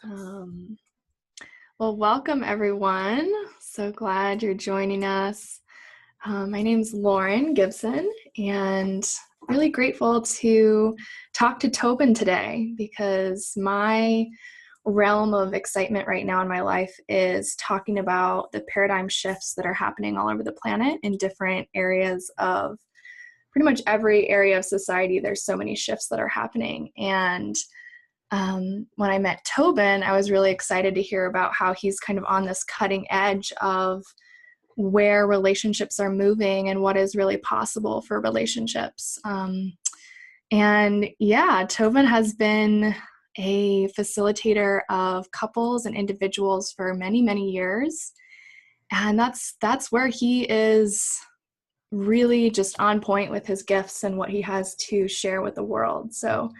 Um, well, welcome everyone. So glad you're joining us. My name's Lauren Gibson, and really grateful to talk to Tobin today because my realm of excitement right now in my life is talking about the paradigm shifts that are happening all over the planet in different areas of pretty much every area of society. There's so many shifts that are happening. And when I met Tobin, I was really excited to hear about how he's kind of on this cutting edge of where relationships are moving and what is really possible for relationships. And yeah, Tobin has been a facilitator of couples and individuals for many, many years. And that's where he is really just on point with his gifts and what he has to share with the world. So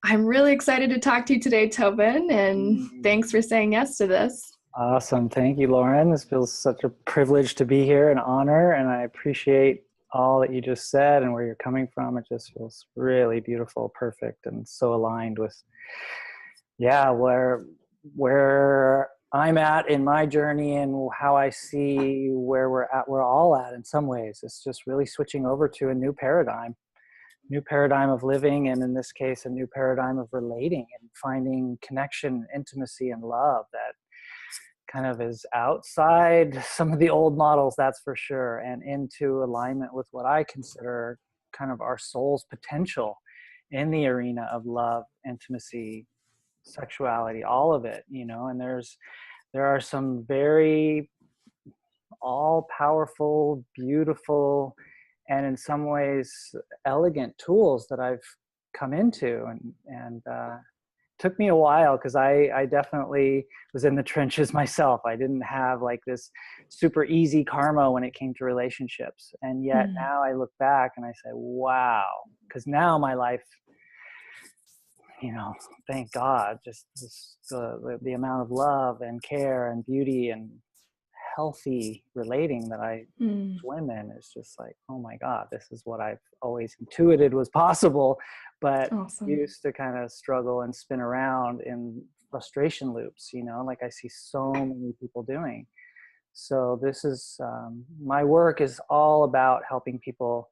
I'm really excited to talk to you today, Tobin, and thanks for saying yes to this. Awesome. Thank you, Lauren. This feels such a privilege to be here, an honor, and I appreciate all that you just said and where you're coming from. It just feels really beautiful, perfect, and so aligned with, where I'm at in my journey and how I see where we're all at in some ways. It's just really switching over to a new paradigm of living, and in this case, a new paradigm of relating and finding connection, intimacy, and love that kind of is outside some of the old models, that's for sure, and into alignment with what I consider kind of our soul's potential in the arena of love, intimacy, sexuality, all of it, and there are some very all powerful, beautiful, and in some ways elegant tools that I've come into, and took me a while because I definitely was in the trenches myself. I didn't have like this super easy karma when it came to relationships, and yet now I look back and I say, wow, because now my life, thank God, just the amount of love and care and beauty and healthy relating that I swim in is just like, oh my God, this is what I've always intuited was possible, but Awesome. used to kind of struggle and spin around in frustration loops, like I see so many people doing. So this is, my work is all about helping people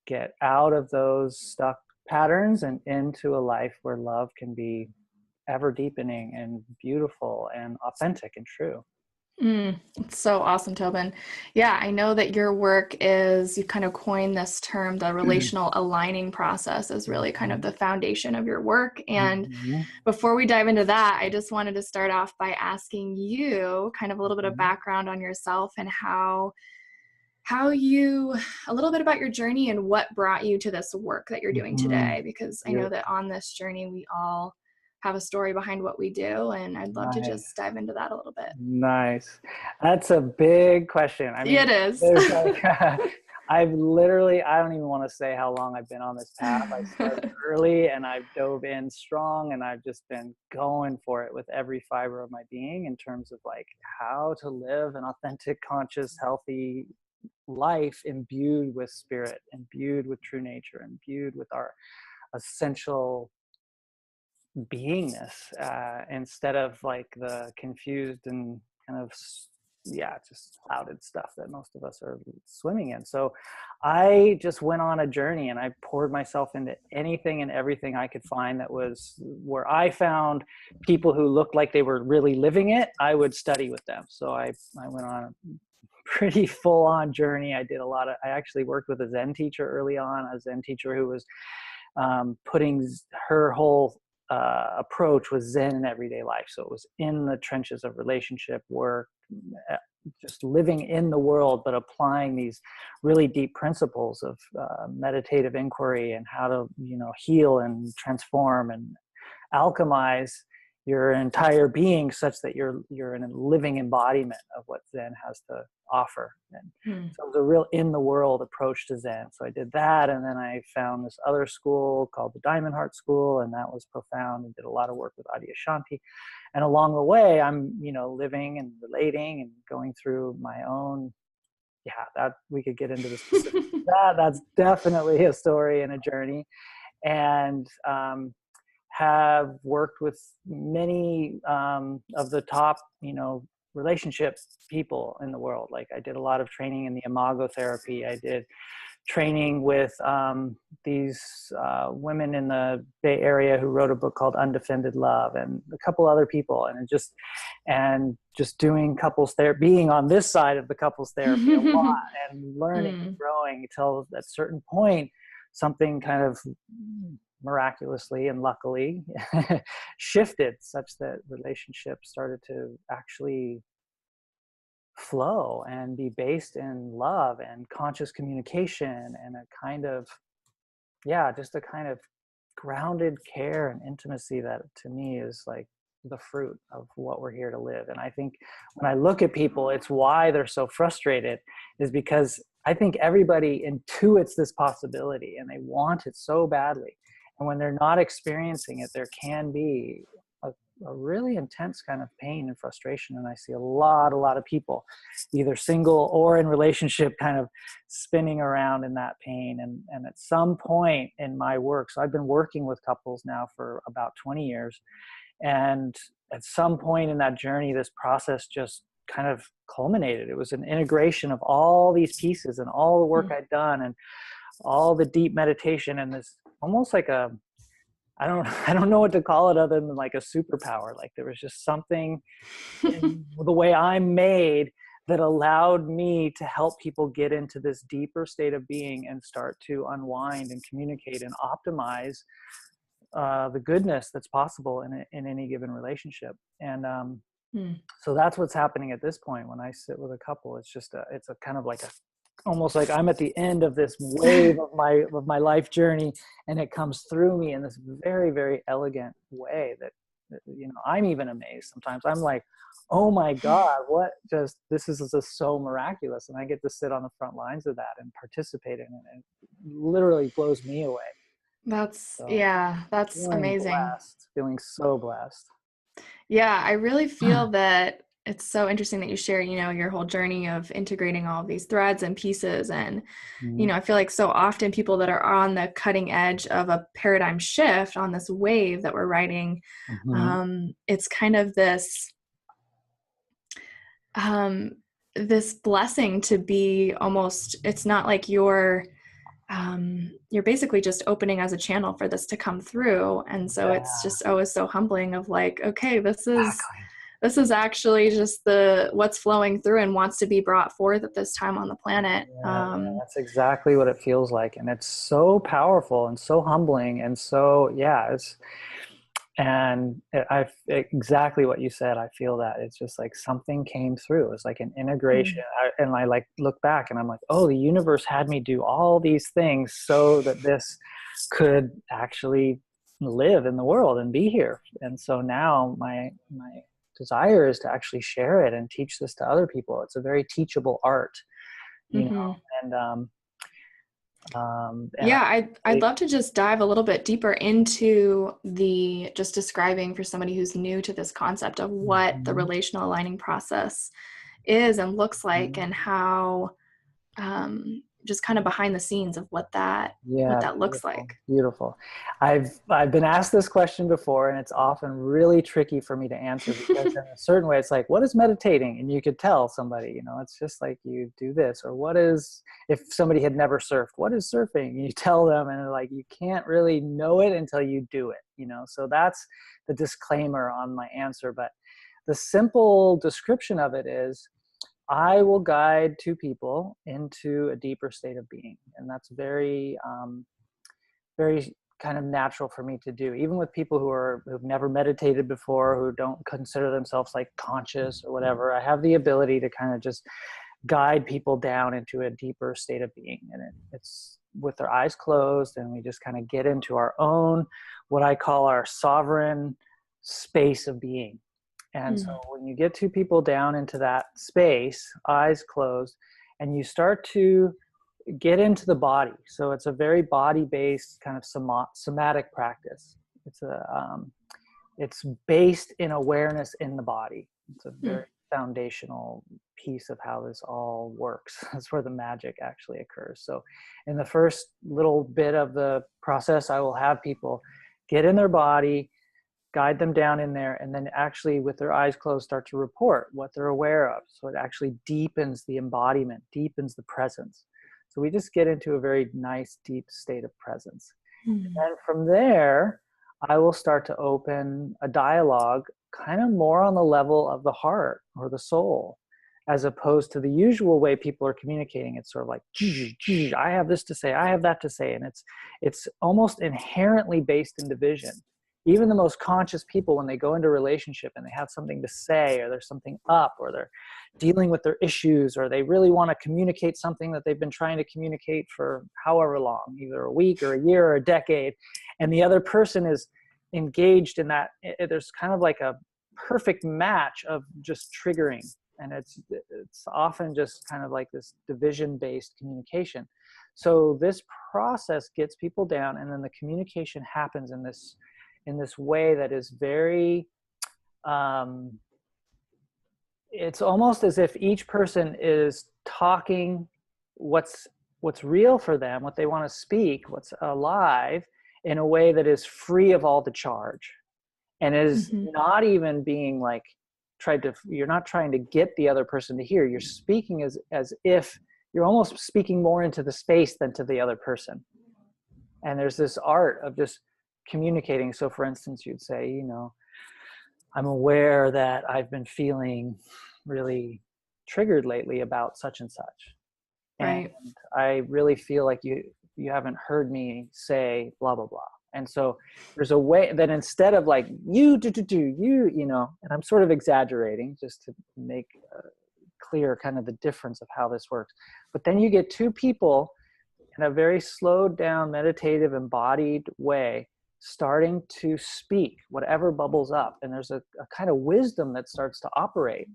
get out of those stuck patterns and into a life where love can be ever deepening and beautiful and authentic and true. It's so awesome, Tobin. Yeah, I know that your work is, you kind of coined this term, the relational aligning process is really kind of the foundation of your work. And before we dive into that, I just wanted to start off by asking you kind of a little bit of background on yourself and how you, a little bit about your journey and what brought you to this work that you're doing today, because I know that on this journey, we all have a story behind what we do, and I'd love to just dive into that a little bit. Nice. That's a big question. I mean, it is. There's like, I don't even want to say how long I've been on this path. I started early and I've dove in strong, and I've just been going for it with every fiber of my being in terms of like how to live an authentic, conscious, healthy life imbued with spirit, imbued with true nature, imbued with our essential beingness, instead of like the confused and kind of just clouded stuff that most of us are swimming in. So I just went on a journey and I poured myself into anything and everything I could find that was where I found people who looked like they were really living it. I would study with them. So I went on a pretty full-on journey. I actually worked with a Zen teacher early on, a Zen teacher who was putting her whole approach was Zen in everyday life. So it was in the trenches of relationship work, just living in the world, but applying these really deep principles of meditative inquiry and how to, heal and transform and alchemize your entire being such that you're in a living embodiment of what Zen has to offer. And so it was a real in the world approach to Zen. So I did that, and then I found this other school called the Diamond Heart School, and that was profound, and did a lot of work with Adyashanti. And along the way, I'm living and relating and going through my own. That we could get into the specifics. That's definitely a story and a journey, and have worked with many of the top, relationship people in the world. Like I did a lot of training in the imago therapy. I did training with these women in the Bay Area who wrote a book called Undefended Love, and a couple other people, and just doing couples therapy, being on this side of the couples therapy a lot, and learning and growing until at a certain point something kind of miraculously and luckily shifted such that relationships started to actually flow and be based in love and conscious communication and a kind of, just a kind of grounded care and intimacy that to me is like the fruit of what we're here to live. And I think when I look at people, it's why they're so frustrated, is because I think everybody intuits this possibility and they want it so badly. And when they're not experiencing it, there can be a really intense kind of pain and frustration. And I see a lot of people, either single or in relationship, kind of spinning around in that pain. And at some point in my work, so I've been working with couples now for about 20 years. And at some point in that journey, this process just kind of culminated. It was an integration of all these pieces and all the work I'd done and all the deep meditation, and this almost like I don't know what to call it other than like a superpower. Like there was just something in the way I'm made that allowed me to help people get into this deeper state of being and start to unwind and communicate and optimize the goodness that's possible in any given relationship. And so that's what's happening at this point when I sit with a couple. It's a kind of like almost like I'm at the end of this wave of my life journey, and it comes through me in this very, very elegant way that I'm even amazed sometimes. I'm like, oh my God, this is just so miraculous. And I get to sit on the front lines of that and participate in it, and it literally blows me away. That's So that's amazing. Feeling so blessed. Yeah, I really feel that it's so interesting that you share, your whole journey of integrating all of these threads and pieces. And, I feel like so often people that are on the cutting edge of a paradigm shift on this wave that we're riding, it's kind of this blessing to be almost, it's not like you're basically just opening as a channel for this to come through. And so it's just always so humbling of like, okay, this is actually just what's flowing through and wants to be brought forth at this time on the planet. That's exactly what it feels like. And it's so powerful and so humbling. And so, exactly what you said. I feel that it's just like something came through. It's like an integration. And I like look back and I'm like, oh, the universe had me do all these things so that this could actually live in the world and be here. And so now my desire is to actually share it and teach this to other people. It's a very teachable art, and I'd love to just dive a little bit deeper into just describing for somebody who's new to this concept of what the relational aligning process is and looks like, and how just kind of behind the scenes of what that looks like. Beautiful. I've been asked this question before, and it's often really tricky for me to answer because in a certain way it's like, what is meditating? And you could tell somebody, it's just like you do this. Or if somebody had never surfed, what is surfing? And you tell them, and they're like, you can't really know it until you do it, so that's the disclaimer on my answer. But the simple description of it is, I will guide two people into a deeper state of being. And that's very, very kind of natural for me to do, even with people who've never meditated before, who don't consider themselves like conscious or whatever. I have the ability to kind of just guide people down into a deeper state of being. And it's with their eyes closed, and we just kind of get into our own, what I call our sovereign space of being. And so when you get two people down into that space, eyes closed, and you start to get into the body. So it's a very body-based kind of somatic practice. It's based in awareness in the body. It's a very foundational piece of how this all works. That's where the magic actually occurs. So in the first little bit of the process, I will have people get in their body, guide them down in there, and then actually with their eyes closed start to report what they're aware of. So it actually deepens the embodiment, deepens the presence. So we just get into a very nice deep state of presence. And from there, I will start to open a dialogue kind of more on the level of the heart or the soul, as opposed to the usual way people are communicating. It's sort of like, I have this to say, I have that to say. And it's almost inherently based in division. Even the most conscious people, when they go into a relationship and they have something to say, or there's something up, or they're dealing with their issues, or they really want to communicate something that they've been trying to communicate for however long, either a week or a year or a decade, and the other person is engaged in that, there's kind of like a perfect match of just triggering. And it's often just kind of like this division-based communication. So this process gets people down, and then the communication happens in this way that is very, it's almost as if each person is talking what's real for them, what they want to speak, what's alive, in a way that is free of all the charge, and is not even being like you're not trying to get the other person to hear. You're speaking as if you're almost speaking more into the space than to the other person. And there's this art of just communicating. So for instance, you'd say, I'm aware that I've been feeling really triggered lately about such and such. Right. And I really feel like you haven't heard me say blah, blah, blah. And so there's a way that instead of like, and I'm sort of exaggerating just to make clear kind of the difference of how this works. But then you get two people in a very slowed down, meditative, embodied way, starting to speak whatever bubbles up. And there's a kind of wisdom that starts to operate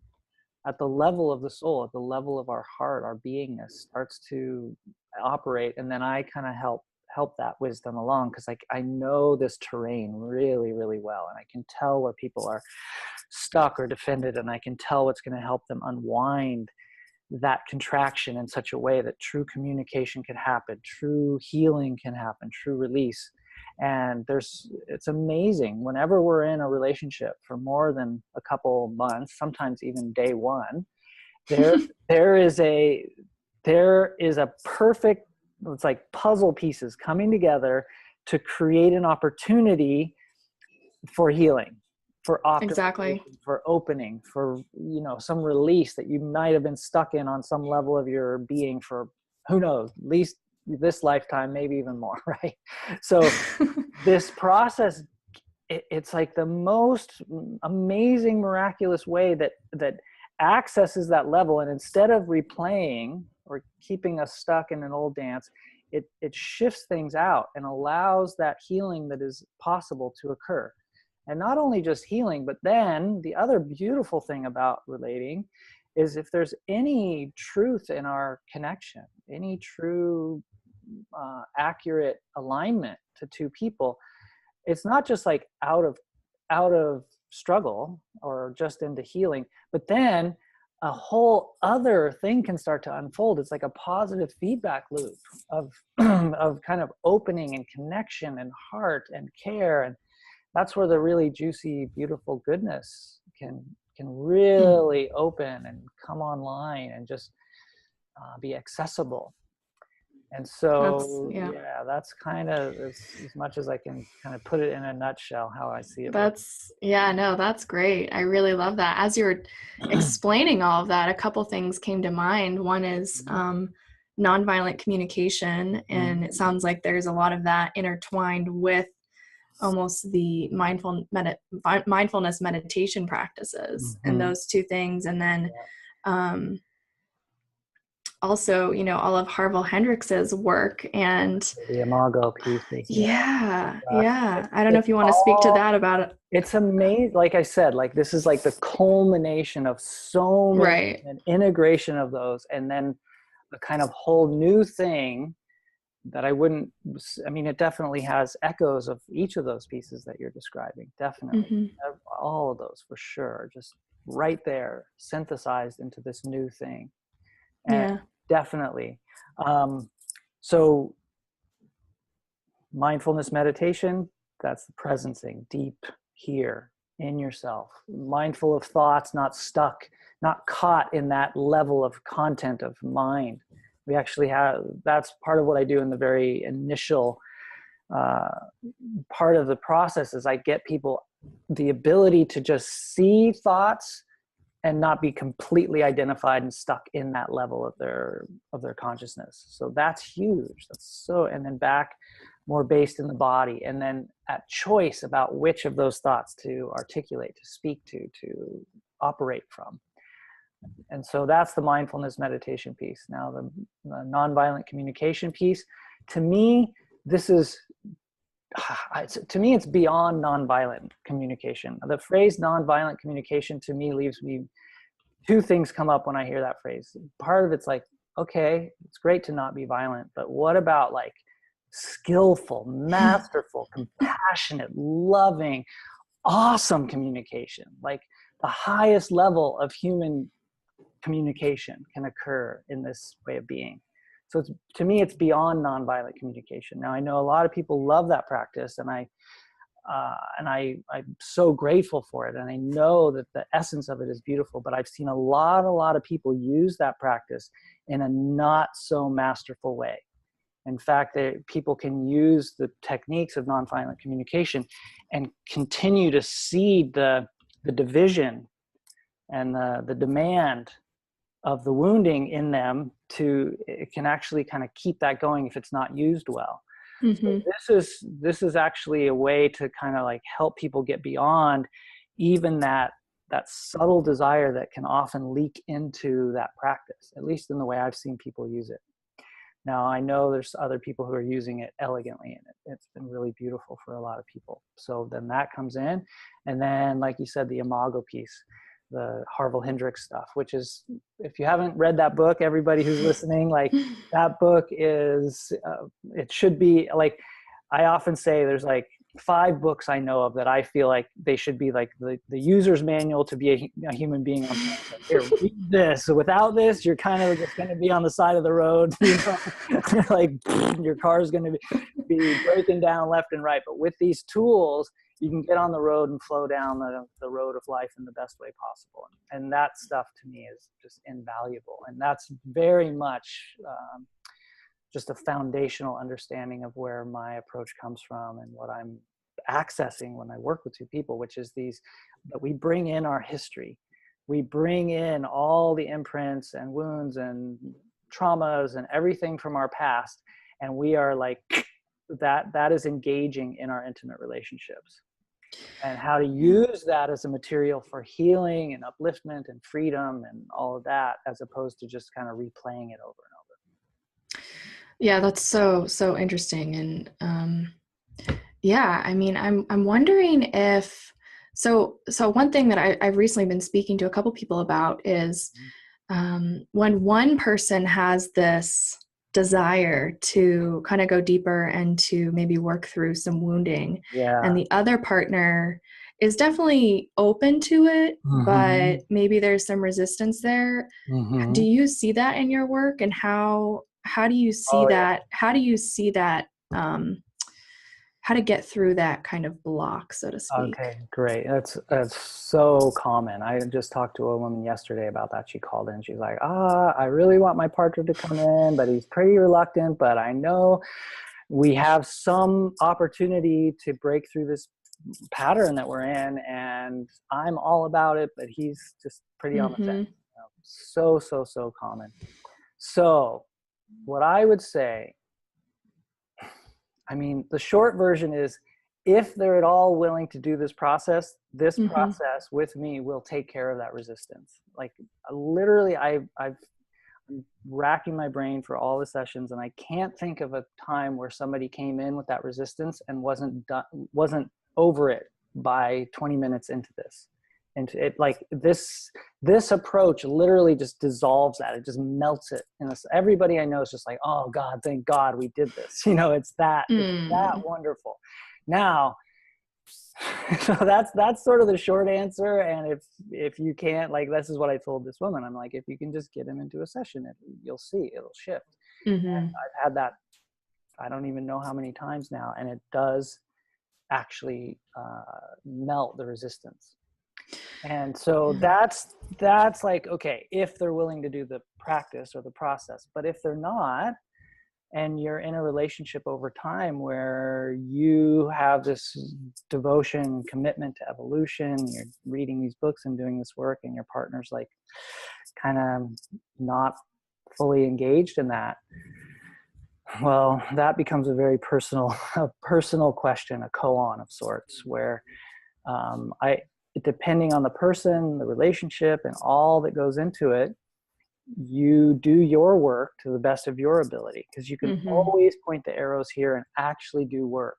at the level of the soul, at the level of our heart, our beingness starts to operate. And then I kind of help that wisdom along, because I know this terrain really, really well. And I can tell where people are stuck or defended, and I can tell what's going to help them unwind that contraction in such a way that true communication can happen, true healing can happen, true release. And it's amazing whenever we're in a relationship for more than a couple months, sometimes even day one, there is a perfect, it's like puzzle pieces coming together to create an opportunity for healing, for optimization, Exactly. for opening, for some release that you might have been stuck in on some level of your being for, who knows, at least this lifetime, maybe even more, right? So this process, it's like the most amazing, miraculous way that accesses that level. And instead of replaying or keeping us stuck in an old dance, it shifts things out and allows that healing that is possible to occur. And not only just healing, but then the other beautiful thing about relating is if there's any truth in our connection, any true accurate alignment to two people, it's not just like out of struggle or just into healing, but then a whole other thing can start to unfold. It's like a positive feedback loop of of kind of opening and connection and heart and care. And that's where the really juicy, beautiful goodness can really open and come online and just be accessible. And so, that's kind of as much as I can kind of put it in a nutshell, how I see it. That's great. I really love that. As you were explaining all of that, a couple things came to mind. One is nonviolent communication. And it sounds like there's a lot of that intertwined with almost the mindfulness meditation practices and those two things. And then also, all of Harville Hendrix's work and the imago pieces. Yeah. I don't know if you want to speak to that about it. It's amazing. Like I said, like this is like the culmination of so many, an integration of those, and then a kind of whole new thing that it definitely has echoes of each of those pieces that you're describing. Definitely. All of those for sure. Just right there, synthesized into this new thing. And definitely. So mindfulness meditation, That's the presencing, deep here in yourself, mindful of thoughts, not stuck, not caught in that level of content of mind. We actually have, that's part of what I do in the very initial part of the process, is I get people the ability to just see thoughts and not be completely identified and stuck in that level of their consciousness. So that's huge. That's so, and then back more based in the body, and then at choice about which of those thoughts to articulate, to speak to operate from. And so that's the mindfulness meditation piece. Now the nonviolent communication piece, to me, this is, to me, it's beyond nonviolent communication. The phrase nonviolent communication to me leaves me, two things come up when I hear that phrase. Part of it's like, okay, it's great to not be violent, but what about like skillful, masterful, compassionate, loving, awesome communication? Like the highest level of human communication can occur in this way of being. So it's, to me, it's beyond nonviolent communication. Now, I know a lot of people love that practice, and I'm so grateful for it. And I know that the essence of it is beautiful, but I've seen a lot of people use that practice in a not so masterful way. In fact, people can use the techniques of nonviolent communication and continue to seed the division and the demand of the wounding in them. It can actually kind of keep that going if it's not used well. Mm-hmm. So this is actually a way to kind of like help people get beyond even that subtle desire that can often leak into that practice, at least in the way I've seen people use it. Now, I know there's other people who are using it elegantly, and it's been really beautiful for a lot of people. So then that comes in. And then, like you said, the imago piece, the Harville Hendricks stuff, which is, if you haven't read that book, everybody who's listening, like that book is, it should be like, I often say there's like 5 books I know of that I feel like they should be like the user's manual to be a human being on planet. Here, read this. So without this, you're kind of just going to be on the side of the road, you know, like your car is going to be breaking down left and right. But with these tools, you can get on the road and flow down the road of life in the best way possible. And that stuff to me is just invaluable. And that's very much just a foundational understanding of where my approach comes from and what I'm accessing when I work with 2 people, which is that we bring in our history. We bring in all the imprints and wounds and traumas and everything from our past. And we are like, that is engaging in our intimate relationships, and how to use that as a material for healing and upliftment and freedom and all of that, as opposed to just kind of replaying it over and over. Yeah, that's so interesting. And yeah, I mean, I'm wondering if, so one thing that I've recently been speaking to a couple people about is when one person has this desire to kind of go deeper and to maybe work through some wounding, and the other partner is definitely open to it, but maybe there's some resistance there. Do you see that in your work, and how do you see that? Yeah. How do you see that? How to get through that kind of block, so to speak? Okay, great. That's so common. I just talked to a woman yesterday about that. She called in. She's like, I really want my partner to come in, but he's pretty reluctant. But I know we have some opportunity to break through this pattern that we're in, and I'm all about it, but he's just pretty on the fence. You know, so common. So what I would say, I mean, the short version is, if they're at all willing to do this process process with me will take care of that resistance. Like literally, I'm racking my brain for all the sessions, and I can't think of a time where somebody came in with that resistance and wasn't over it by 20 minutes into this. And it, like this approach literally just dissolves that. It just melts it. And everybody I know is just like, oh God, thank God we did this. You know, it's that wonderful. Now, so that's sort of the short answer. And if you can't, like, this is what I told this woman. I'm like, if you can just get him into a session, you'll see it'll shift. And I've had that, I don't even know how many times now, and it does actually melt the resistance. And so that's like, okay, if they're willing to do the practice or the process. But if they're not, and you're in a relationship over time where you have this devotion, commitment to evolution, you're reading these books and doing this work, and your partner's like kind of not fully engaged in that, well, that becomes a very personal question, a koan of sorts, where depending on the person, the relationship, and all that goes into it, you do your work to the best of your ability, because you can always point the arrows here and actually do work.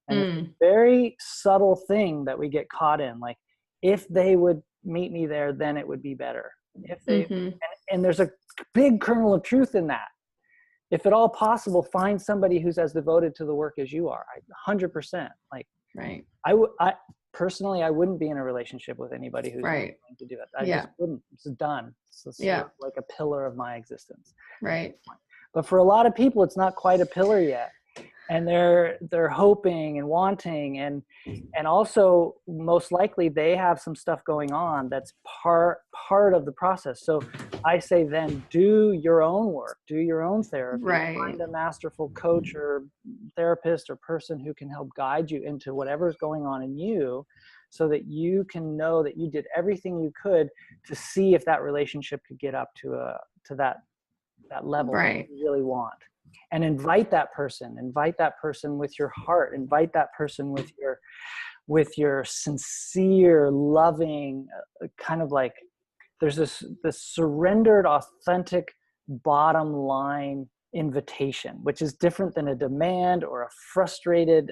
And it's a very subtle thing that we get caught in. Like, if they would meet me there, then it would be better. If they, and there's a big kernel of truth in that. If at all possible, find somebody who's as devoted to the work as you are. 100%. Like, right. I personally, I wouldn't be in a relationship with anybody who's not willing to do it. I just wouldn't. It's done. It's sort of like a pillar of my existence. Right. But for a lot of people, it's not quite a pillar yet. And they're hoping and wanting, and also most likely they have some stuff going on that's part of the process. So I say, then do your own work, do your own therapy, find a masterful coach or therapist or person who can help guide you into whatever's going on in you, so that you can know that you did everything you could to see if that relationship could get up to that level that you really want. And invite that person with your heart, invite that person with your sincere, loving, kind of like, there's this surrendered, authentic bottom line invitation, which is different than a demand or a frustrated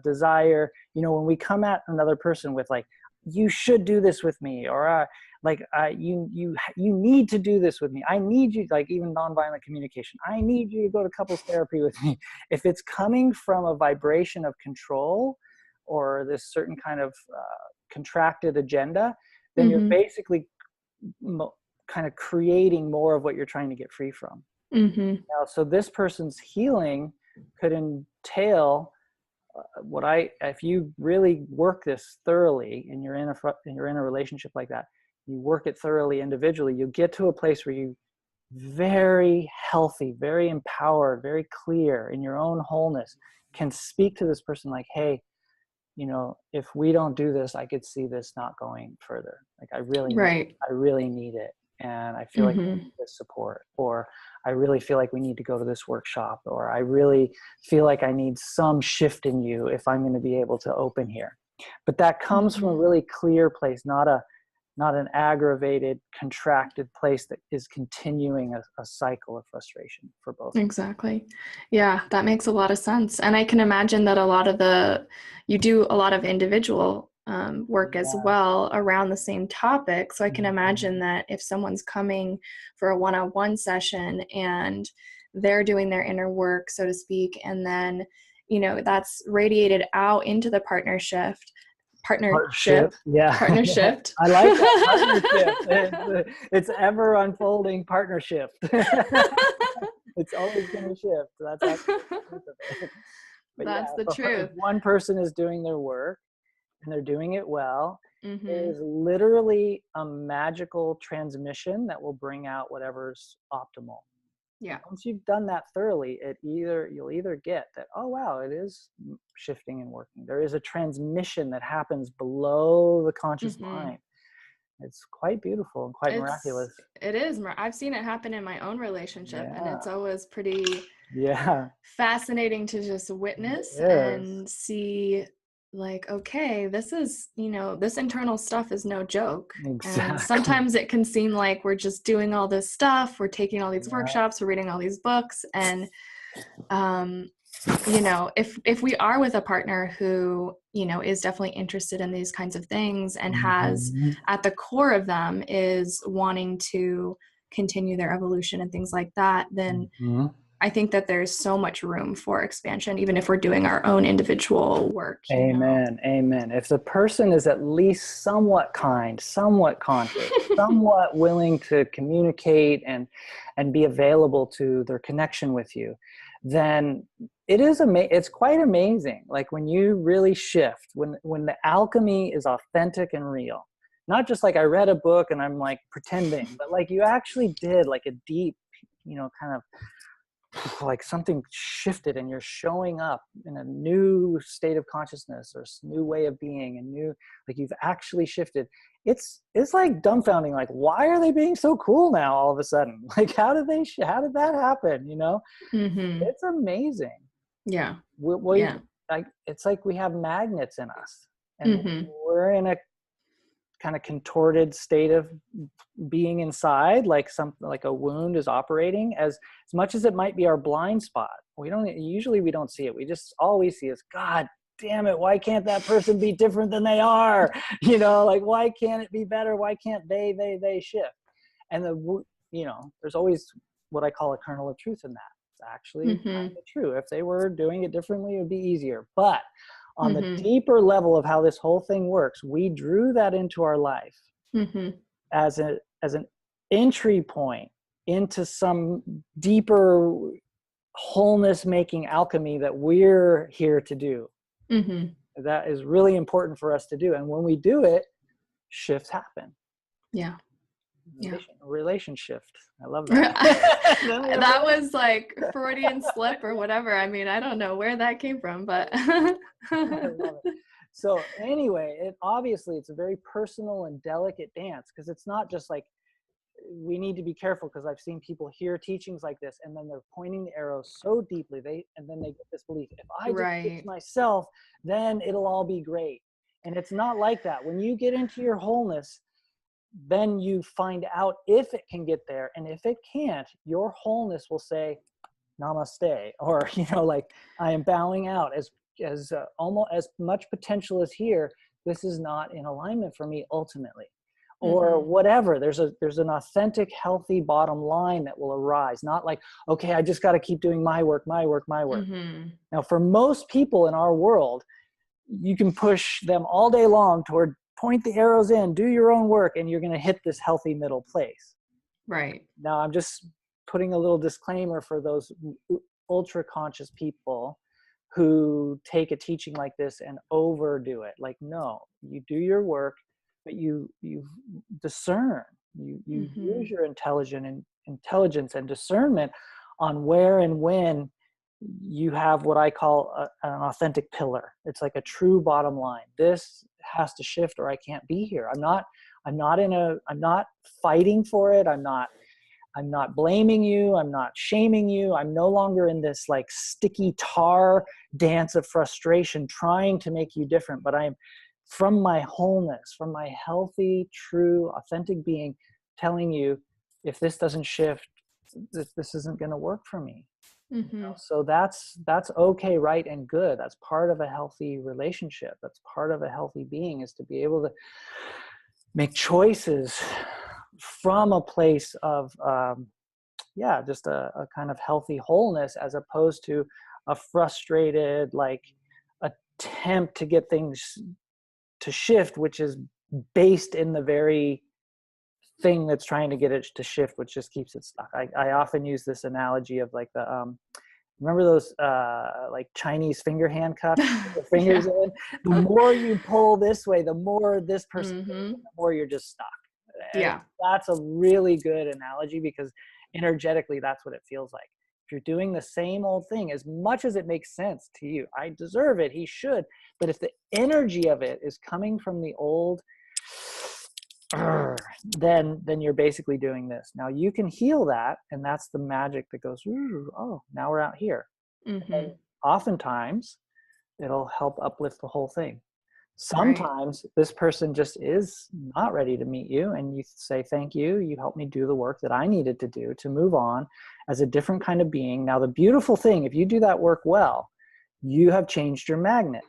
desire. You know, when we come at another person with like, you should do this with me, or you need to do this with me. I need you, like even nonviolent communication. I need you to go to couples therapy with me. If it's coming from a vibration of control or this certain kind of contracted agenda, then you're basically kind of creating more of what you're trying to get free from. Now, so this person's healing could entail if you really work this thoroughly, and you're in a relationship like that, you work it thoroughly individually, you get to a place where you very healthy, very empowered, very clear in your own wholeness can speak to this person like, hey, you know, if we don't do this, I could see this not going further. Like, I really need it. And I feel like I need this support, or I really feel like we need to go to this workshop, or I really feel like I need some shift in you if I'm going to be able to open here. But that comes from a really clear place, not an aggravated, contracted place that is continuing a cycle of frustration for both. Exactly. Yeah, that makes a lot of sense. And I can imagine that you do a lot of individual work as well around the same topic. So I can imagine that if someone's coming for a one-on-one session and they're doing their inner work, so to speak, and then, you know, that's radiated out into the partnership. Yeah. Partnership. I like that. Partnership. It's ever unfolding partnership. It's always going to shift. That's the truth. If one person is doing their work and they're doing it well, it is literally a magical transmission that will bring out whatever's optimal. Yeah. Once you've done that thoroughly, you'll either get that, oh wow, it is shifting and working. There is a transmission that happens below the conscious mind. It's quite beautiful and quite miraculous. It is. I've seen it happen in my own relationship, and it's always pretty fascinating to just witness and see, like, okay, this is, you know, this internal stuff is no joke. Exactly. And sometimes it can seem like we're just doing all this stuff, we're taking all these workshops, we're reading all these books, and you know, if we are with a partner who, you know, is definitely interested in these kinds of things and has at the core of them is wanting to continue their evolution and things like that, then I think that there's so much room for expansion, even if we're doing our own individual work. Amen. Amen. If the person is at least somewhat kind, somewhat conscious, somewhat willing to communicate and be available to their connection with you, then it's quite amazing. Like when you really shift, when the alchemy is authentic and real, not just like I read a book and I'm like pretending, but like you actually did like a deep, kind of like something shifted and you're showing up in a new state of consciousness or new way of being, and new, like you've actually shifted. It's like dumbfounding. Like, why are they being so cool now all of a sudden? Like, how did that happen? Mm-hmm. It's amazing. Yeah. We Yeah. like, it's like we have magnets in us, and Mm-hmm. we're in a kind of contorted state of being inside, like a wound is operating. As much as it might be our blind spot, we don't see it. We just, all we see is, God damn it, why can't that person be different than they are? Like, why can't it be better? Why can't they shift? And there's always what I call a kernel of truth in that. It's actually kind Mm-hmm. of true. If they were doing it differently, it would be easier. But on the Mm-hmm. deeper level of how this whole thing works, we drew that into our life Mm-hmm. as an entry point into some deeper wholeness making alchemy that we're here to do. Mm-hmm. That is really important for us to do. And when we do it, shifts happen. Yeah. Yeah. Relation shift. I love that. That was like Freudian slip or whatever. I mean, I don't know where that came from, but I love it. So anyway, it's a very personal and delicate dance, because it's not just like, we need to be careful, because I've seen people hear teachings like this and then they're pointing the arrows so deeply, and then they get this belief, if I just fix right. myself, then it'll all be great. And it's not like that. When you get into your wholeness, then you find out if it can get there. And if it can't, your wholeness will say namaste, or like, I am bowing out. As almost as much potential as here, this is not in alignment for me ultimately, or Mm-hmm. whatever. There's an authentic, healthy bottom line that will arise, not like, okay, I just got to keep doing my work. Mm-hmm. Now, for most people in our world, you can push them all day long toward point the arrows in, do your own work, and you're going to hit this healthy middle place. Right. Now, I'm just putting a little disclaimer for those ultra conscious people who take a teaching like this and overdo it. Like, no, you do your work, but you discern, you Mm-hmm. use your intelligence and discernment on where and when you have what I call an authentic pillar. It's like a true bottom line. This has to shift or I can't be here. I'm not fighting for it. I'm not blaming you. I'm not shaming you. I'm no longer in this like sticky tar dance of frustration trying to make you different, but I'm, from my wholeness, from my healthy, true, authentic being, telling you, if this doesn't shift, this isn't going to work for me. Mm-hmm. So that's okay, right, and good. That's part of a healthy relationship. That's part of a healthy being, is to be able to make choices from a place of just a kind of healthy wholeness, as opposed to a frustrated like attempt to get things to shift, which is based in the very thing that's trying to get it to shift, which just keeps it stuck. I often use this analogy of like the remember those like Chinese finger handcuffs, the fingers yeah. in? The more you pull this way, the more this person goes, Mm-hmm. and the more you're just stuck. And Yeah. that's a really good analogy, because energetically, that's what it feels like. If you're doing the same old thing, as much as it makes sense to you, I deserve it, he should, but if the energy of it is coming from the old, then you're basically doing this. Now you can heal that, and that's the magic that goes, oh, now we're out here. Mm-hmm. And oftentimes it'll help uplift the whole thing. Right. Sometimes this person just is not ready to meet you, and you say, thank you, you helped me do the work that I needed to do to move on as a different kind of being. Now the beautiful thing, if you do that work well, you have changed your magnet.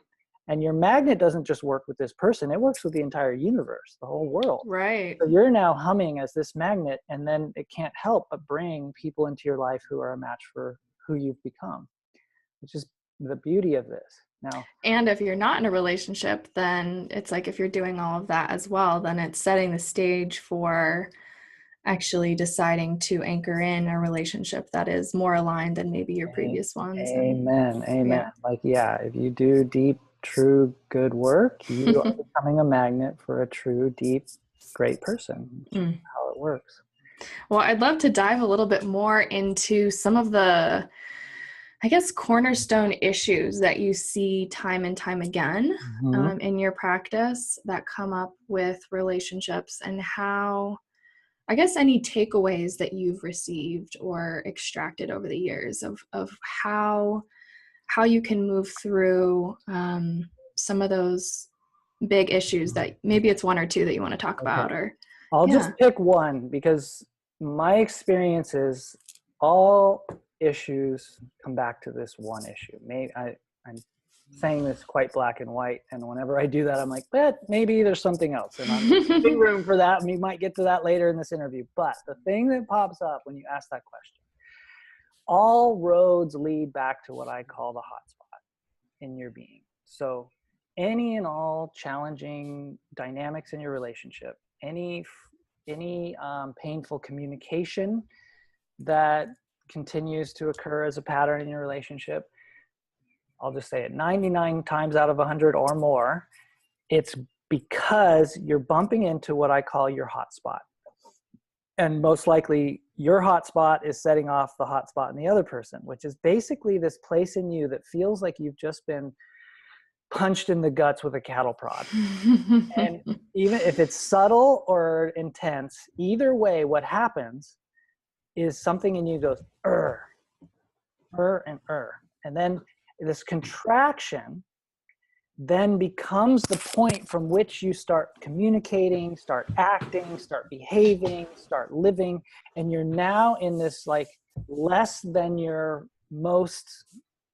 And your magnet doesn't just work with this person, it works with the entire universe, the whole world. Right. So you're now humming as this magnet, and then it can't help but bring people into your life who are a match for who you've become, which is the beauty of this. Now, And if you're not in a relationship, then it's like, if you're doing all of that as well, then it's setting the stage for actually deciding to anchor in a relationship that is more aligned than maybe your previous ones. And Amen. Amen. yeah. Like, yeah, if you do deep, true, good work, you are becoming a magnet for a true, deep, great person. Mm. How it works. Well, I'd love to dive a little bit more into some of the, I guess, cornerstone issues that you see time and time again Mm-hmm. in your practice that come up with relationships, and how, I guess, any takeaways that you've received or extracted over the years of how you can move through some of those big issues that maybe it's one or two that you want to talk Okay. about, or I'll just yeah. pick one because my experience is all issues come back to this one issue. I'm saying this quite black and white, and whenever I do that, I'm like, but maybe there's something else, and I'm leaving room for that. And we might get to that later in this interview. But the thing that pops up when you ask that question, all roads lead back to what I call the hot spot in your being. So any and all challenging dynamics in your relationship, any painful communication that continues to occur as a pattern in your relationship, I'll just say it, 99 times out of 100 or more, it's because you're bumping into what I call your hot spot. And most likely your hot spot is setting off the hot spot in the other person, which is basically this place in you that feels like you've just been punched in the guts with a cattle prod. And even if it's subtle or intense, either way, what happens is something in you goes, and. And then this contraction then becomes the point from which you start communicating, start acting, start behaving, start living. And you're now in this like less than your most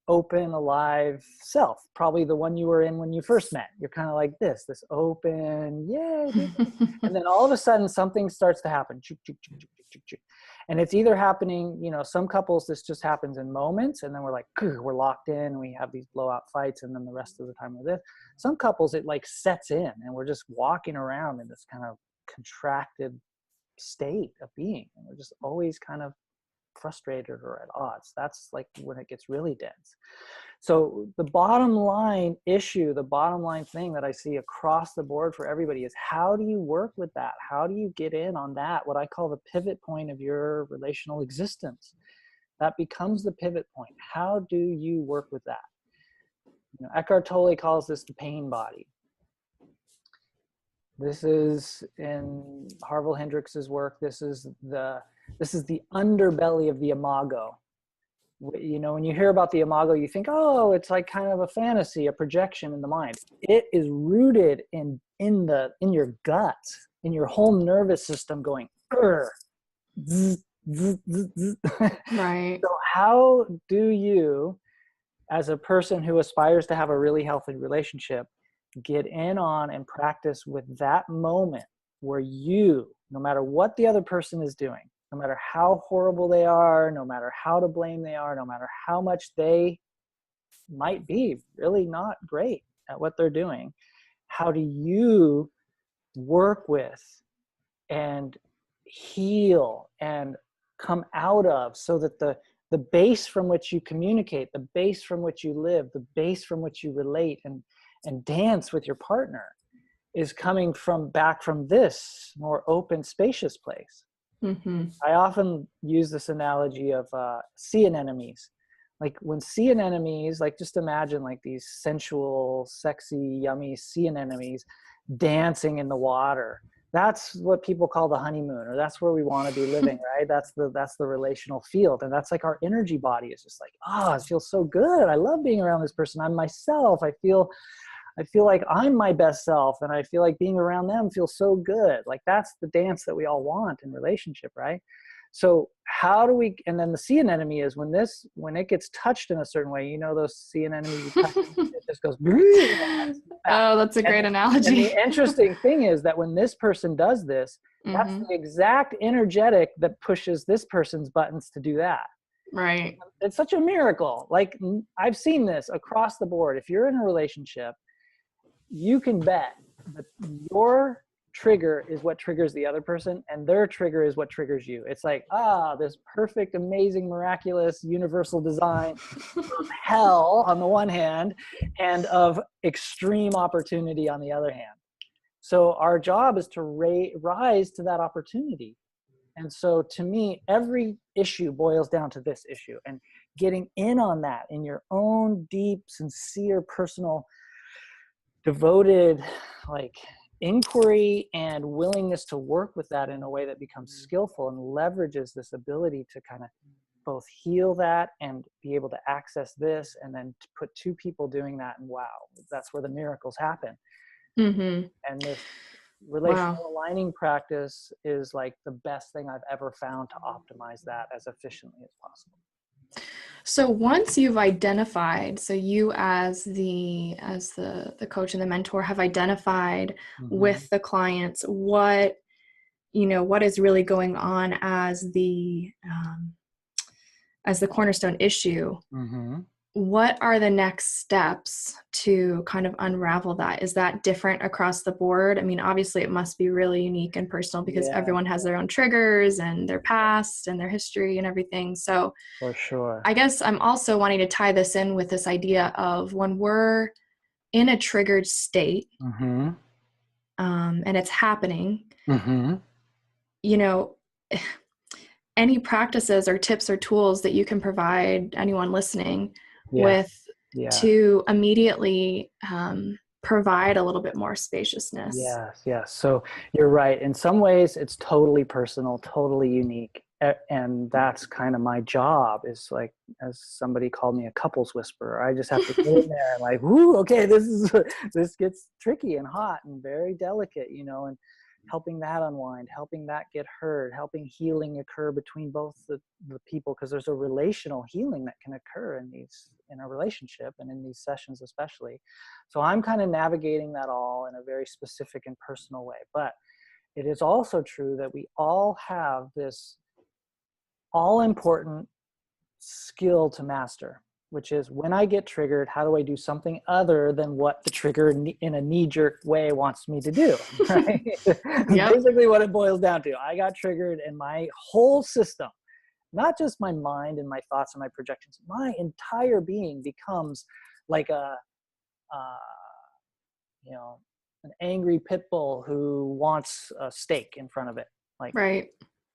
open, alive self, probably the one you were in when you first met. You're kind of like this open, yay. And then all of a sudden something starts to happen. And it's either happening, some couples, this just happens in moments, and then we're like, we're locked in, and we have these blowout fights, and then the rest of the time we're this. Some couples, it like sets in, and we're just walking around in this kind of contracted state of being, and we're just always kind of frustrated or at odds. That's like when it gets really dense. So the bottom line issue, the bottom line thing that I see across the board for everybody is, how do you work with that? How do you get in on that, what I call the pivot point of your relational existence? That becomes the pivot point. How do you work with that? Eckhart Tolle calls this the pain body. This is in Harville Hendricks's work. This is the underbelly of the imago. When you hear about the imago, you think, oh, it's like kind of a fantasy, a projection in the mind. It is rooted in your guts, in your whole nervous system going, zzz, zzz, zzz. Right. So how do you, as a person who aspires to have a really healthy relationship, get in on and practice with that moment where you, no matter what the other person is doing, no matter how horrible they are, no matter how to blame they are, no matter how much they might be really not great at what they're doing, how do you work with and heal and come out of, so that the base from which you communicate, the base from which you live, the base from which you relate and dance with your partner is coming back from this more open, spacious place. Mm-hmm. I often use this analogy of sea anemones. Like when sea anemones, like just imagine like these sensual, sexy, yummy sea anemones dancing in the water. That's what people call the honeymoon, or that's where we want to be living, right? That's the relational field. And that's like our energy body is just like, it feels so good. I love being around this person. I'm myself. I feel like I'm my best self, and I feel like being around them feels so good. Like that's the dance that we all want in relationship, right? So how do we, and then the sea anemone is when it gets touched in a certain way, those sea anemones, it just goes, Oh, that's a great analogy. And the interesting thing is that when this person does this, that's the exact energetic that pushes this person's buttons to do that. Right. It's such a miracle. Like I've seen this across the board. If you're in a relationship, you can bet that your trigger is what triggers the other person, and their trigger is what triggers you. It's like, this perfect, amazing, miraculous, universal design of hell on the one hand, and of extreme opportunity on the other hand. So our job is to rise to that opportunity. And so to me, every issue boils down to this issue, and getting in on that in your own deep, sincere, personal, devoted, like, inquiry and willingness to work with that in a way that becomes skillful and leverages this ability to kind of both heal that and be able to access this, and then to put two people doing that, and wow, that's where the miracles happen. Mm-hmm. And this relational aligning practice is like the best thing I've ever found to optimize that as efficiently as possible. So once you've identified, so you as the coach and the mentor have identified with the clients what is really going on as the cornerstone issue. What are the next steps to kind of unravel that? Is that different across the board? I mean, obviously it must be really unique and personal because everyone has their own triggers and their past and their history and everything. So for sure, I guess I'm also wanting to tie this in with this idea of when we're in a triggered state, and it's happening, any practices or tips or tools that you can provide anyone listening with to immediately provide a little bit more spaciousness. Yes. So you're right. In some ways, it's totally personal, totally unique. And that's kind of my job, is like, as somebody called me, a couples whisperer. I just have to go in there and like, whoo, okay, this gets tricky and hot and very delicate, and helping that unwind, helping that get heard, helping healing occur between both the people, because there's a relational healing that can occur in a relationship and in these sessions especially. So I'm kind of navigating that all in a very specific and personal way. But it is also true that we all have this all-important skill to master, which is, when I get triggered, how do I do something other than what the trigger in a knee-jerk way wants me to do, right? Basically what it boils down to. I got triggered, and my whole system, not just my mind and my thoughts and my projections, my entire being becomes like an angry pit bull who wants a steak in front of it. Like,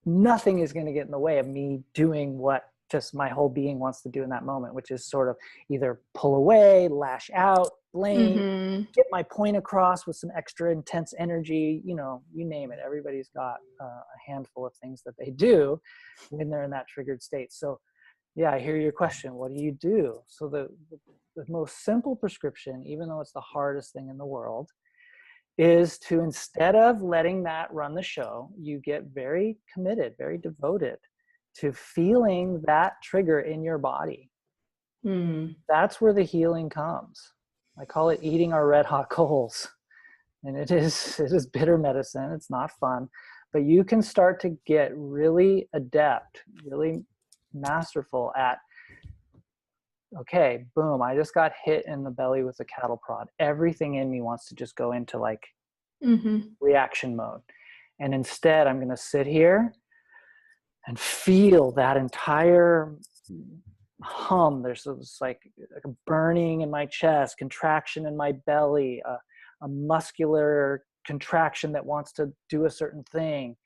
nothing is going to get in the way of me doing what just my whole being wants to do in that moment, which is sort of either pull away, lash out, blame, get my point across with some extra intense energy, you name it. Everybody's got a handful of things that they do when they're in that triggered state. So I hear your question. What do you do? So the most simple prescription, even though it's the hardest thing in the world, is to, instead of letting that run the show, you get very committed, very devoted to feeling that trigger in your body. That's where the healing comes. I call it eating our red hot coals. And it is bitter medicine. It's not fun, but you can start to get really adept, really masterful at, okay, boom, I just got hit in the belly with a cattle prod. Everything in me wants to just go into like reaction mode. And instead, I'm going to sit here and feel that entire hum. There's like a burning in my chest, contraction in my belly, a muscular contraction that wants to do a certain thing.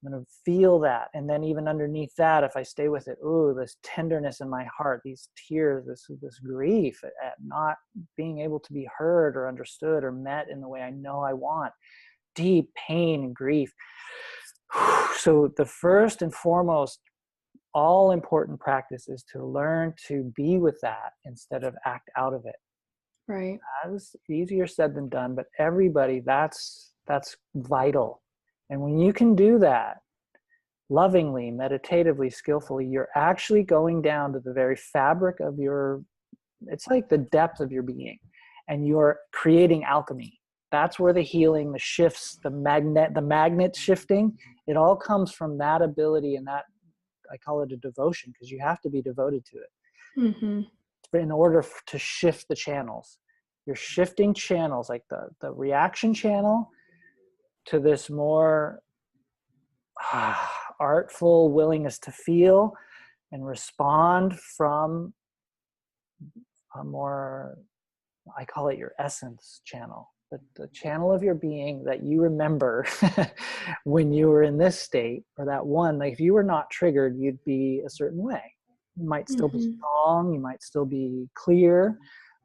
I'm going to feel that. And then even underneath that, if I stay with it, this tenderness in my heart, these tears, this grief at not being able to be heard or understood or met in the way I know I want, deep pain and grief. So the first and foremost, all important practice is to learn to be with that instead of act out of it. Right. That's easier said than done, but everybody, that's vital. And when you can do that lovingly, meditatively, skillfully, you're actually going down to the very fabric of it's like the depth of your being, and you're creating alchemy. That's where the healing, the shifts, the magnet shifting, it all comes from that ability, and that, I call it a devotion, because you have to be devoted to it. In order to shift the channels. You're shifting channels, like the reaction channel to this more artful willingness to feel and respond from a more, I call it your essence channel, the channel of your being that you remember when you were in this state, or that one, like if you were not triggered, you'd be a certain way. You might still be strong, you might still be clear,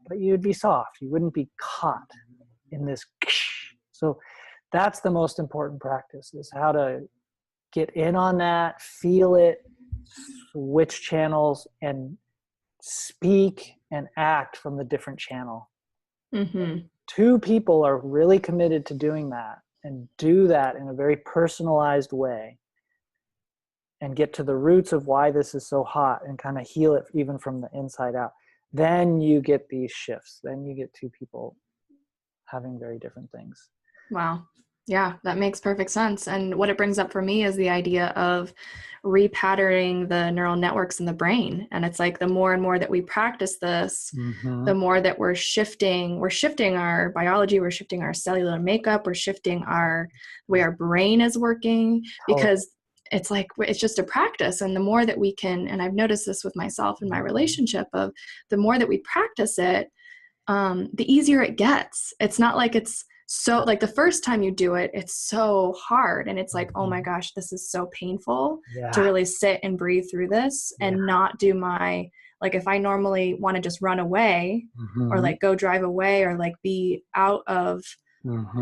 but you'd be soft. You wouldn't be caught in this. So that's the most important practice, is how to get in on that, feel it, switch channels, and speak and act from the different channel. Two people are really committed to doing that and do that in a very personalized way and get to the roots of why this is so hot and kind of heal it even from the inside out. Then you get these shifts. Then you get two people having very different things. Wow. Yeah, that makes perfect sense. And what it brings up for me is the idea of repatterning the neural networks in the brain. And it's like the more and more that we practice this, the more that we're shifting our biology, we're shifting our cellular makeup, we're shifting the way our brain is working, because it's like, it's just a practice. And the more that we can, and I've noticed this with myself in my relationship, of the more that we practice it, the easier it gets. It's not like it's so, like the first time you do it, it's so hard. And it's like, oh my gosh, this is so painful to really sit and breathe through this and not do my, like if I normally want to just run away or like go drive away or like be out of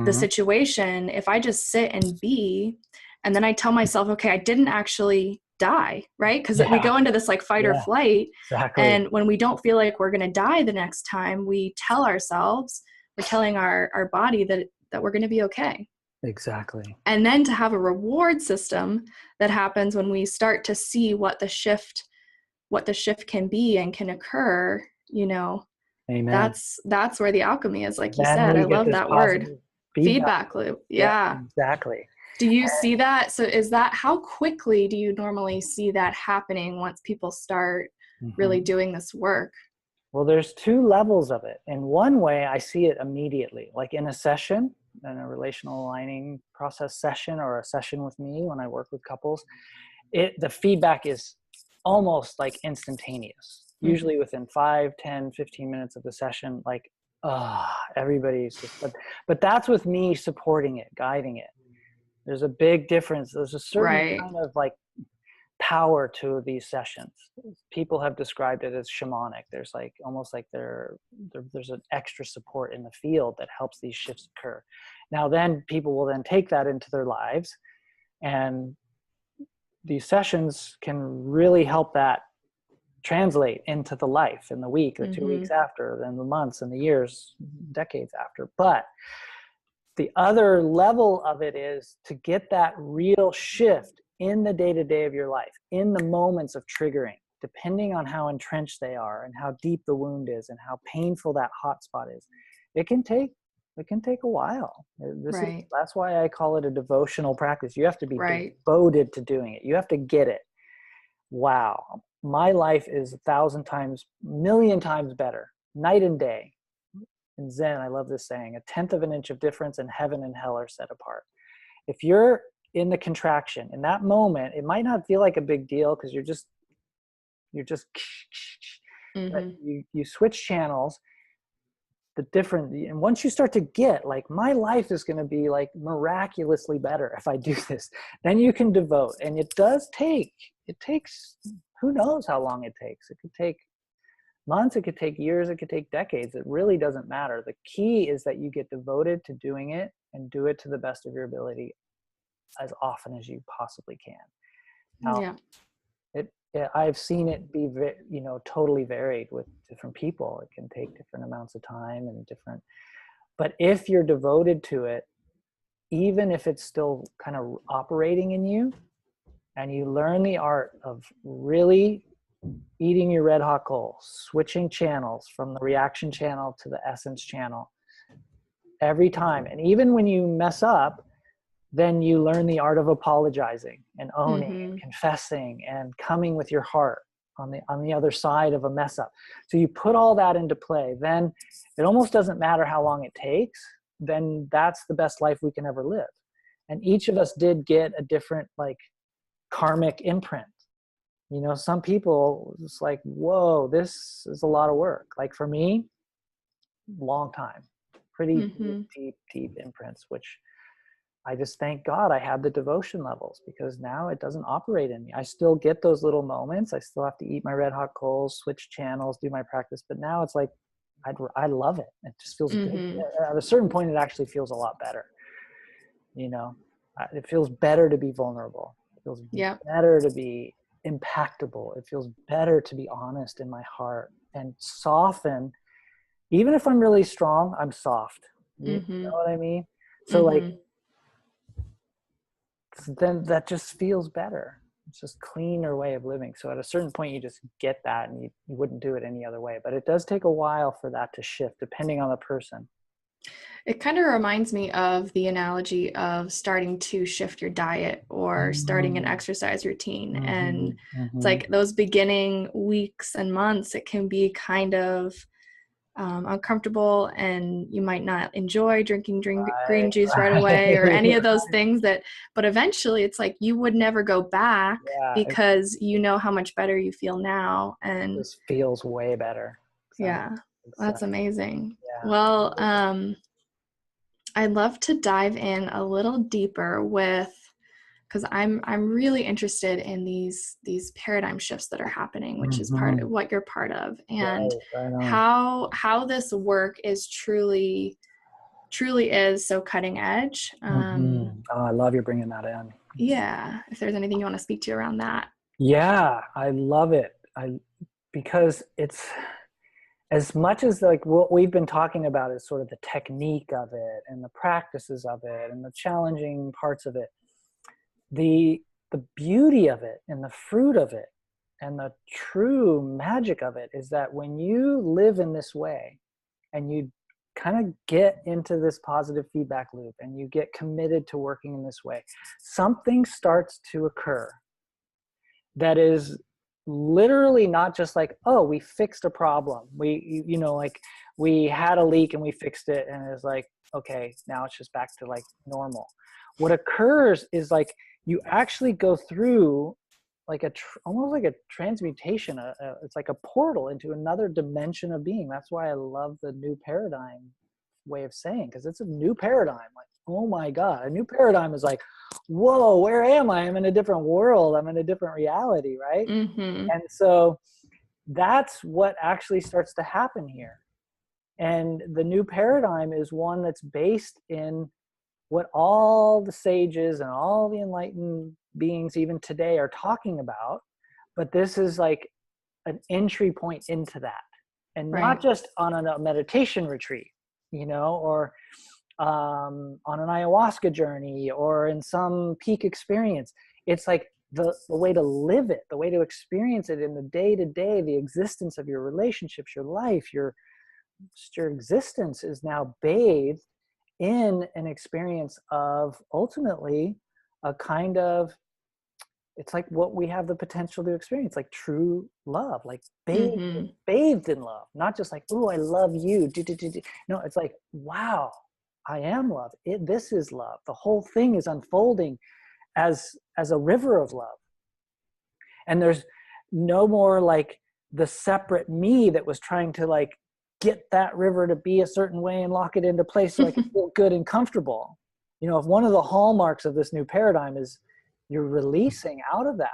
the situation, if I just sit and be, and then I tell myself, okay, I didn't actually die, right? Because we go into this like fight or flight. And when we don't feel like we're going to die the next time, we tell ourselves, we're telling our body that we're going to be okay. Exactly. And then to have a reward system that happens when we start to see what the shift can be and can occur, you know, Amen. that's where the alchemy is, like you Then said. we I get love this that word. Feedback loop. Yeah. Exactly. Do you see that? So how quickly do you normally see that happening once people start really doing this work? Well, there's two levels of it. In one way, I see it immediately, like in a session, in a relational aligning process session, or a session with me when I work with couples, the feedback is almost like instantaneous, usually within 5, 10, 15 minutes of the session, like, everybody's just, but that's with me supporting it, guiding it. There's a big difference. There's a certain kind of like power to these sessions. People have described it as shamanic. There's like almost like there's an extra support in the field that helps these shifts occur. Now then people will then take that into their lives, and these sessions can really help that translate into the life in the week, the 2 weeks after, then the months and the years, decades after. But the other level of it is to get that real shift in the day-to-day of your life, in the moments of triggering, depending on how entrenched they are and how deep the wound is and how painful that hot spot is. It can take a while. That's why I call it a devotional practice. You have to be devoted to doing it. You have to get it. Wow, my life is 1,000 times, million times better, night and day. In Zen, I love this saying, 1/10 of an inch of difference and heaven and hell are set apart. If you're in the contraction, in that moment, it might not feel like a big deal because you're just, but you switch channels, and once you start to get like, my life is going to be like miraculously better if I do this, then you can devote. And it takes, who knows how long it takes. It could take months, it could take years, it could take decades. It really doesn't matter. The key is that you get devoted to doing it and do it to the best of your ability as often as you possibly can. Now, I've seen it be, totally varied with different people. It can take different amounts of time and but if you're devoted to it, even if it's still kind of operating in you, and you learn the art of really eating your red hot coal, switching channels from the reaction channel to the essence channel every time. And even when you mess up, then you learn the art of apologizing and owning and confessing and coming with your heart on the other side of a mess up. So you put all that into play, then it almost doesn't matter how long it takes. Then that's the best life we can ever live. And each of us did get a different like karmic imprint. You know, some people it's like, whoa, this is a lot of work. Like for me, long time, pretty Mm-hmm. deep imprints, which I just thank God I had the devotion levels, because now it doesn't operate in me. I still get those little moments. I still have to eat my red hot coals, switch channels, do my practice. But now it's like, I love it. It just feels good. Mm-hmm. At a certain point, it actually feels a lot better. You know, it feels better to be vulnerable. It feels Yep. better to be impactable. It feels better to be honest in my heart and soften. Even if I'm really strong, I'm soft. You Mm-hmm. know what I mean? So like, Mm-hmm. then that just feels better. It's just cleaner way of living. So at a certain point, you just get that, and you wouldn't do it any other way. But it does take a while for that to shift, depending on the person. It kind of reminds me of the analogy of starting to shift your diet or starting an Mm-hmm. exercise routine. And it's Mm-hmm. like those beginning weeks and months, it can be kind of uncomfortable, and you might not enjoy drinking green juice right away or any of those things but eventually it's like you would never go back Yeah, because you know how much better you feel now. And this feels way better. Exactly. yeah, that's Exactly. amazing. Yeah. Well, I'd love to dive in a little deeper with, because I'm really interested in these paradigm shifts that are happening, which is part Mm-hmm. of what you're part of, and Right. Right on. how this work is truly is so cutting edge. Mm-hmm. Oh, I love you bringing that in. Yeah, if there's anything you want to speak to around that. Yeah, I love it. Because it's, as much as like what we've been talking about is sort of the technique of it and the practices of it and the challenging parts of it, the beauty of it and the fruit of it and the true magic of it is that when you live in this way and you kind of get into this positive feedback loop and you get committed to working in this way, something starts to occur that is literally not just like, oh, we fixed a problem. You know, like we had a leak and we fixed it, and it's like, okay, now it's just back to like normal. What occurs is like you actually go through like almost like a transmutation. It's like a portal into another dimension of being. That's why I love the new paradigm way of saying, because it's a new paradigm. Like, oh my God, a new paradigm is like, whoa, where am I? I'm in a different world. I'm in a different reality, right? Mm-hmm. And so that's what actually starts to happen here. And the new paradigm is one that's based in what all the sages and all the enlightened beings even today are talking about. But this is like an entry point into that. And not Right. just on a meditation retreat, you know, or on an ayahuasca journey or in some peak experience. It's like the way to live it, the way to experience it in the day to day, the existence of your relationships, your life, your existence is now bathed in an experience of ultimately a kind of, it's like what we have the potential to experience, like true love, like Mm-hmm. bathed in love, not just like, oh, I love you. No, it's like, wow, I am love. This is love. The whole thing is unfolding as a river of love. And there's no more like the separate me that was trying to like get that river to be a certain way and lock it into place so I could feel good and comfortable. You know, if one of the hallmarks of this new paradigm is you're releasing out of that.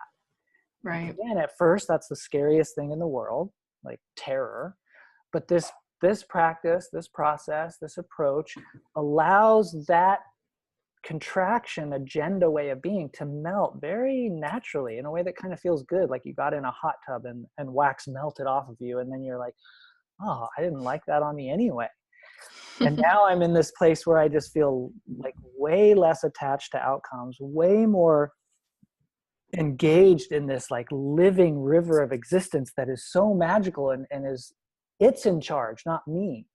Right. Again, at first, that's the scariest thing in the world, like terror. But this practice, this process, this approach allows that contraction agenda way of being to melt very naturally in a way that kind of feels good, like you got in a hot tub and wax melted off of you, and then you're like, oh, I didn't like that on me anyway. And now I'm in this place where I just feel like way less attached to outcomes, way more engaged in this like living river of existence that is so magical and is, it's in charge, not me.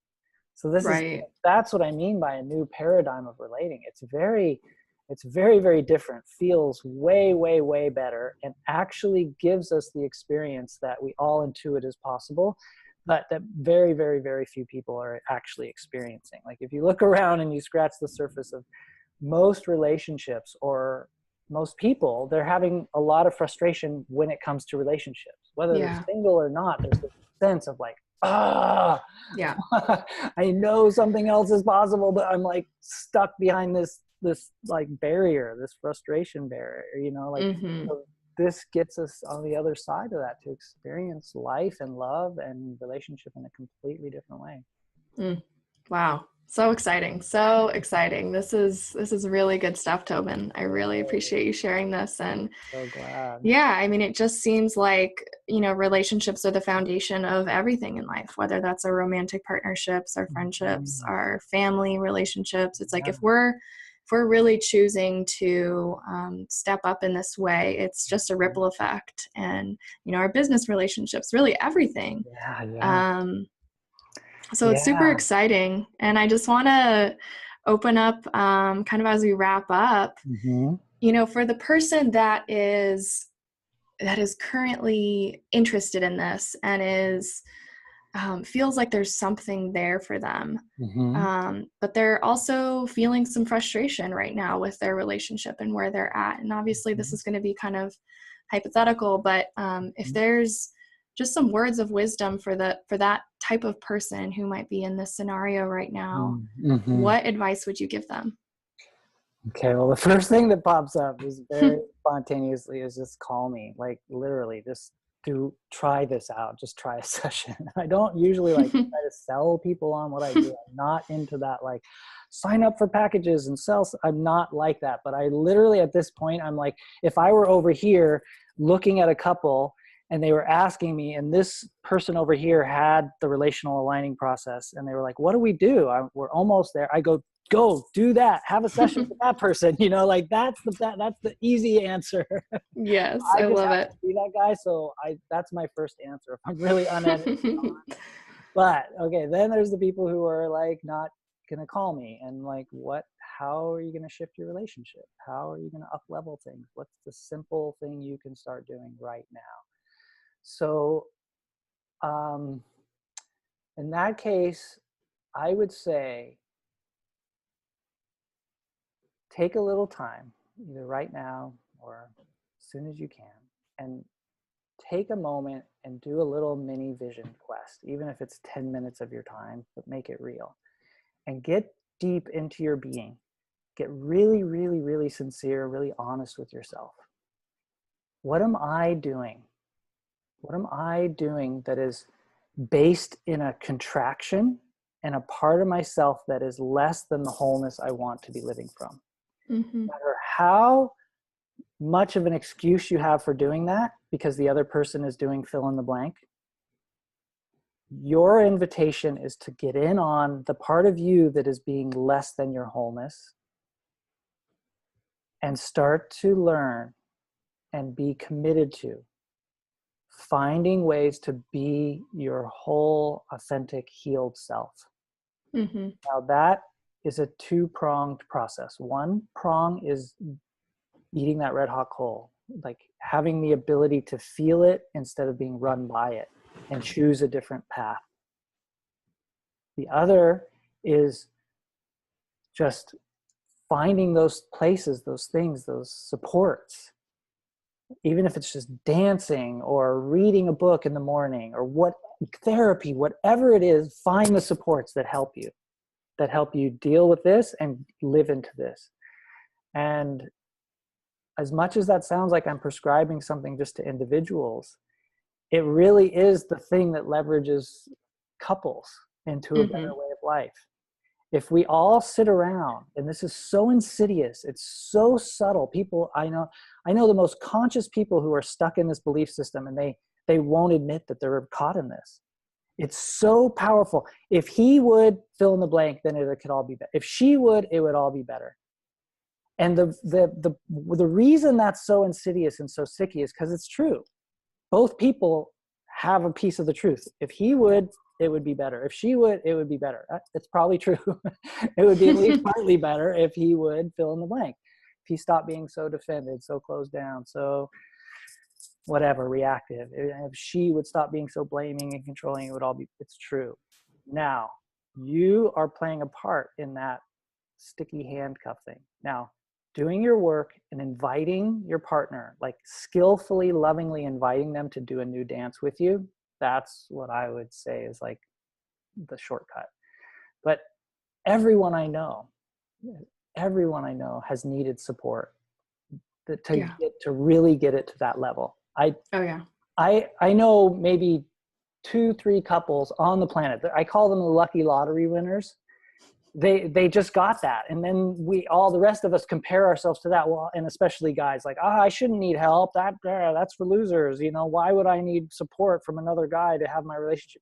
So Right. that's what I mean by a new paradigm of relating. It's very, very different, feels way, way, way better, and actually gives us the experience that we all intuit is possible, but that very, very, very few people are actually experiencing. Like if you look around and you scratch the surface of most relationships or most people, they're having a lot of frustration when it comes to relationships, whether they're Yeah. single or not. There's this sense of like, Yeah. I know something else is possible, but I'm like stuck behind this like barrier, this frustration barrier, like, Mm-hmm. so this gets us on the other side of that to experience life and love and relationship in a completely different way. Mm. Wow. So exciting. So exciting. This is really good stuff, Tobin. I really appreciate you sharing this. And So glad. yeah, I mean, it just seems like, relationships are the foundation of everything in life, whether that's our romantic partnerships, our friendships, Mhm. our family relationships. It's like Yeah. if we're really choosing to step up in this way, it's just a ripple effect. And, our business relationships, really everything. Yeah. Yeah. Um, so it's super Yeah. exciting. And I just want to open up kind of as we wrap up, Mm-hmm. for the person that is currently interested in this and is feels like there's something there for them, Mm-hmm. but they're also feeling some frustration right now with their relationship and where they're at. And obviously this is going to be kind of hypothetical, but if there's just some words of wisdom for that type of person who might be in this scenario right now, Mm-hmm. what advice would you give them? Okay, well, the first thing that pops up is very spontaneously is just call me. Like literally, just try this out. Just try a session. I don't usually like try to sell people on what I do. I'm not into that. Like, sign up for packages and sell. I'm not like that. But I literally at this point, I'm like, if I were over here looking at a couple and they were asking me, and this person over here had the relational aligning process, and they were like, "What do we do? We're almost there." I go do that, have a session with that person, like that's the easy answer. Yes, I I just love happen it. to be that guy, so that's my first answer if I'm really unedited. But okay, then there's the people who are like not gonna call me and like, how are you gonna shift your relationship? How are you gonna up level things? What's the simple thing you can start doing right now? So in that case, I would say take a little time, either right now or as soon as you can, and take a moment and do a little mini vision quest, even if it's 10 minutes of your time, but make it real. And get deep into your being. Get really, really, really sincere, really honest with yourself. What am I doing? What am I doing that is based in a contraction and a part of myself that is less than the wholeness I want to be living from? Mm-hmm. No matter how much of an excuse you have for doing that because the other person is doing fill in the blank, your invitation is to get in on the part of you that is being less than your wholeness and start to learn and be committed to finding ways to be your whole, authentic, healed self. Mm-hmm. Now, that is a two-pronged process. One prong is eating that red hot coal, like having the ability to feel it instead of being run by it and choose a different path. The other is just finding those places, those things, those supports, even if it's just dancing or reading a book in the morning or therapy, whatever it is, find the supports that help you deal with this and live into this. And as much as that sounds like I'm prescribing something just to individuals, it really is the thing that leverages couples into a Mm-hmm. better way of life. If we all sit around, and this is so insidious, it's so subtle. People, I know the most conscious people who are stuck in this belief system, and they won't admit that they're caught in this. It's so powerful. If he would fill in the blank, then it could all be better. If she would, it would all be better. And the reason that's so insidious and so sticky is because it's true. Both people have a piece of the truth. If he would, it would be better. If she would, it would be better. It's probably true. It would be at least partly better if he would fill in the blank. If he stopped being so defended, so closed down, so whatever, reactive. If she would stop being so blaming and controlling, it's true. Now, you are playing a part in that sticky handcuff thing. Now, doing your work and inviting your partner, like skillfully, lovingly inviting them to do a new dance with you, that's what I would say is like the shortcut. But everyone I know has needed support to really get it to that level. I know maybe 2-3 couples on the planet. I call them the lucky lottery winners. They just got that, and then the rest of us compare ourselves to that. Well, and especially guys, like, I shouldn't need help. That's for losers. Why would I need support from another guy to have my relationship?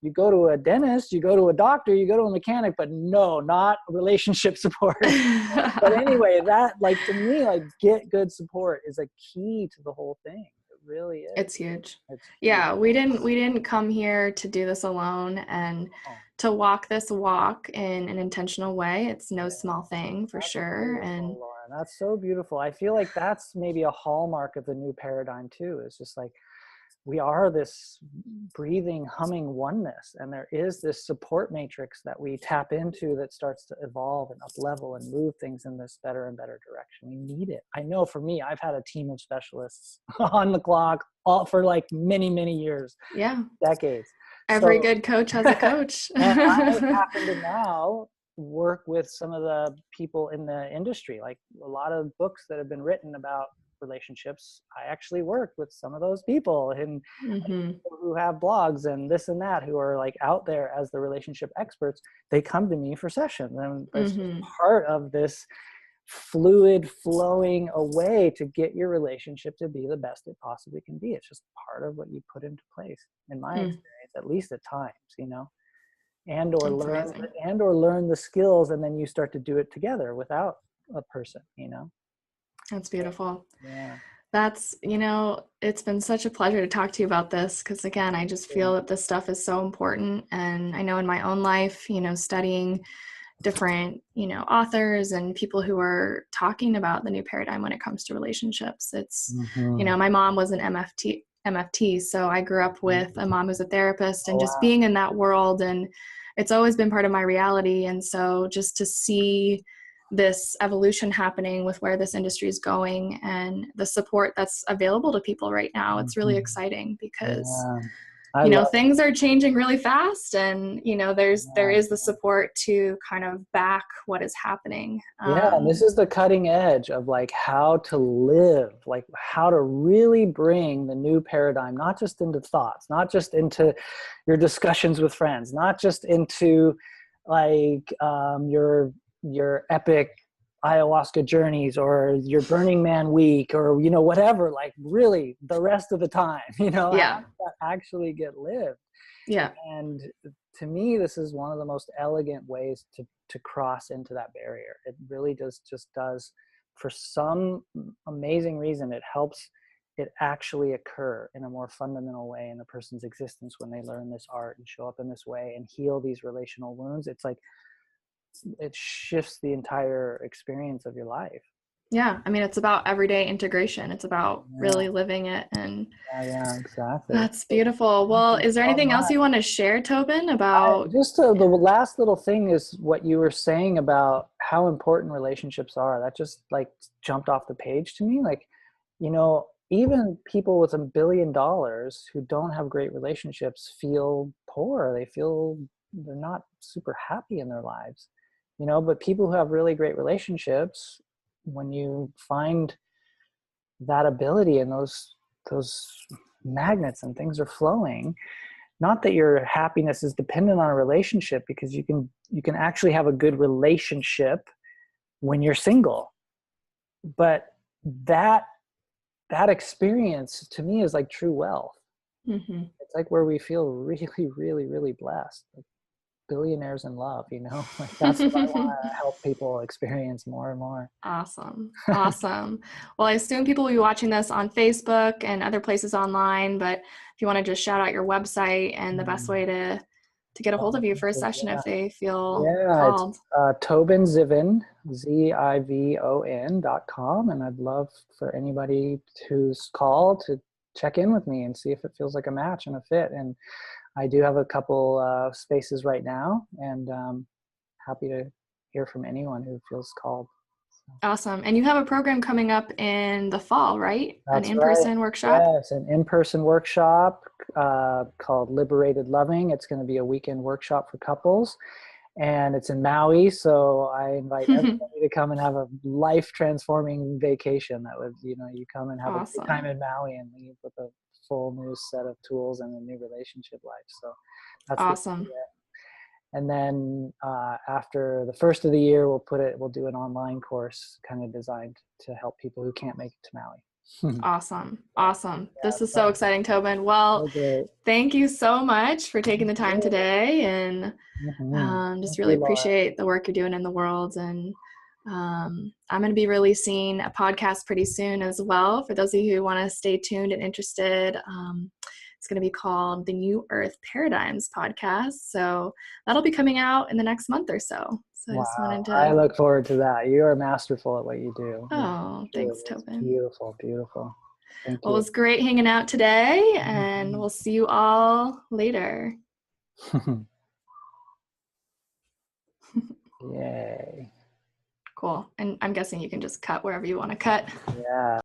You go to a dentist, you go to a doctor, you go to a mechanic, but no, not relationship support. But anyway, that, like, to me, like, get good support is a key to the whole thing. It really is. It's huge. It's huge. Yeah, we didn't come here to do this alone, and to walk this walk in an intentional way. It's no small thing, for sure. And Lauren, that's so beautiful. I feel like that's maybe a hallmark of the new paradigm too. It's just like, we are this breathing, humming oneness, and there is this support matrix that we tap into that starts to evolve and up level and move things in this better and better direction. We need it. I know for me, I've had a team of specialists on the clock all for like many, many years, decades. Every good coach has a coach. And I happen to now work with some of the people in the industry, like a lot of books that have been written about relationships. I actually work with some of those people and people who have blogs and this and that, who are like out there as the relationship experts. They come to me for sessions, and it's just part of this fluid flowing a way to get your relationship to be the best it possibly can be. It's just part of what you put into place, in my experience, at least at times, and or learn the skills, and then you start to do it together without a person. That's beautiful. Yeah. That's, it's been such a pleasure to talk to you about this, because again, I just feel that this stuff is so important. And I know in my own life, studying different, authors and people who are talking about the new paradigm when it comes to relationships. It's, my mom was an MFT. So I grew up with a mom who's a therapist, and just being in that world, and it's always been part of my reality. And so just to see this evolution happening with where this industry is going and the support that's available to people right now, it's really exciting, because things are changing really fast, and there is the support to kind of back what is happening. And this is the cutting edge of like how to live, like how to really bring the new paradigm, not just into thoughts, not just into your discussions with friends, not just into like your epic ayahuasca journeys or your Burning Man week, or whatever, like really the rest of the time, how that actually get lived. And to me, this is one of the most elegant ways to cross into that barrier. It really does for some amazing reason, it helps it actually occur in a more fundamental way in a person's existence when they learn this art and show up in this way and heal these relational wounds. It's like it shifts the entire experience of your life. It's about everyday integration. It's about really living it. And exactly. That's beautiful. Well, is there anything else you want to share, Tobin, about the last little thing is what you were saying about how important relationships are. That just like jumped off the page to me. Like, even people with $1 billion who don't have great relationships feel poor. They feel they're not super happy in their lives. But people who have really great relationships, when you find that ability and those magnets and things are flowing, not that your happiness is dependent on a relationship, because you can actually have a good relationship when you're single. But that experience to me is like true wealth. It's like where we feel really, really, really blessed. Like, billionaires in love, like that's what I want to help people experience more and more. Awesome. Well, I assume people will be watching this on Facebook and other places online, but if you want to just shout out your website and the best way to get a hold of you for a session if they feel called. It's Tobin Zivon, Zivon.com, and I'd love for anybody who's called to check in with me and see if it feels like a match and a fit. And I do have a couple spaces right now, and happy to hear from anyone who feels called. Awesome. And you have a program coming up in the fall, right? An That's right. in-person workshop? Yes, an in-person workshop called Liberated Loving. It's going to be a weekend workshop for couples, and it's in Maui. So I invite everybody to come and have a life-transforming vacation. That would, you come and have a great time Awesome. in Maui and leave with a full new set of tools and a new relationship life. So that's the Awesome. idea. And then after the first of the year, we'll do an online course kind of designed to help people who can't make it to Maui. Awesome. Yeah. Awesome. Yeah, This is so so, exciting, Tobin. Well, so great. thank you so much for taking the time today, and just Thank really you, Laura. appreciate the work you're doing in the world. And I'm going to be releasing a podcast pretty soon as well. For those of you who want to stay tuned and interested, it's going to be called the New Earth Paradigms Podcast. So that'll be coming out in the next month or so. So I just Wow. wanted I to, look forward to that. You are masterful at what you do. oh, thanks, It's Tobin. beautiful, beautiful. Thank Well, it you. was great hanging out today, and we'll see you all later. Yay. Cool. And I'm guessing you can just cut wherever you want to cut. Yeah.